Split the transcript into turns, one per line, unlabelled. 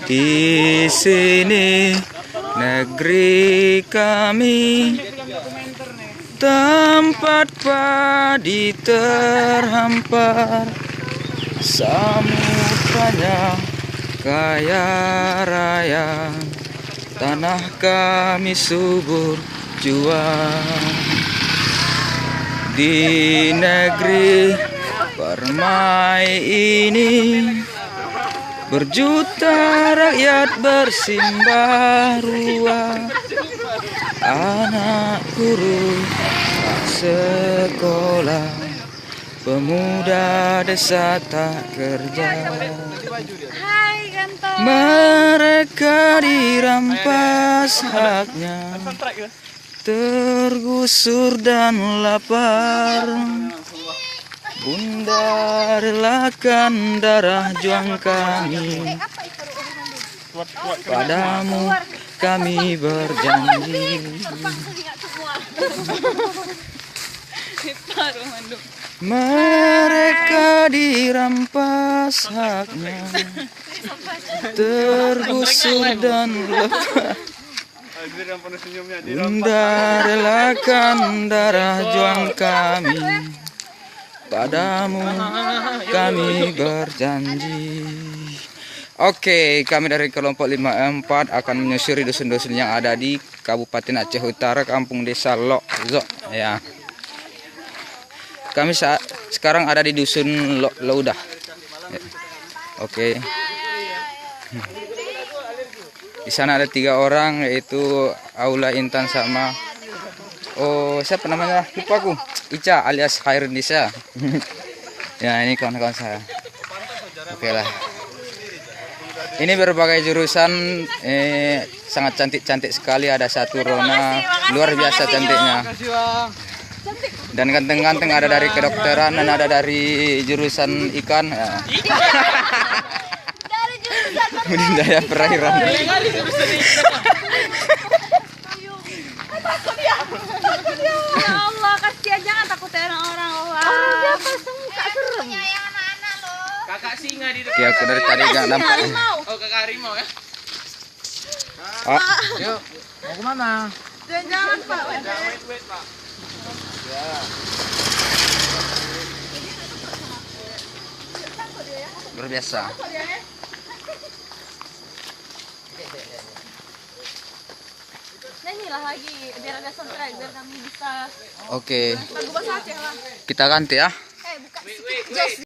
Di sini negeri kami, tempat padi terhampar, samudranya kaya raya, tanah kami subur juang. Di negeri permai ini, berjuta rakyat bersimbah ruah, anak guru tak sekolah, pemuda desa tak kerja. Mereka dirampas haknya, tergusur dan lapar. Bunda relakan darah juang kami, padamu kami berjanji. Mereka dirampas haknya, tergusur dan lapar. Bunda relakan darah juang kami, padamu kami berjanji. Oke, kami dari kelompok 54 akan menyusuri dusun-dusun yang ada di Kabupaten Aceh Utara, kampung desa Lok Zok ya. Kami sekarang ada di dusun Laudah. Oke. Di sana ada 3 orang, yaitu Aula, Intan sama siapa namanya? Lupa aku. Ica alias Khairunisa. Ya, ini kawan-kawan saya. Oke lah. Ini berbagai jurusan, sangat cantik-cantik sekali. Ada satu Rona, luar biasa cantiknya. Dan ganteng-ganteng, ada dari kedokteran dan ada dari jurusan ikan. Ya. Budidaya perairan.
Ya Allah, kasihan, jangan takutin orang. Orang muka serem.
Kakak singa di depan.
Oke, aku dari tadi nggak nampak.
Oh, kakak harimau ya.
Yuk, mau kemana?
Jangan, Pak.
Wait, Pak.
Luar biasa.
Nyanyilah lagi, biar ada soundtrack, biar kami bisa
Oke,
lagu bahasa Aceh lah.
kita ganti ya.
Buka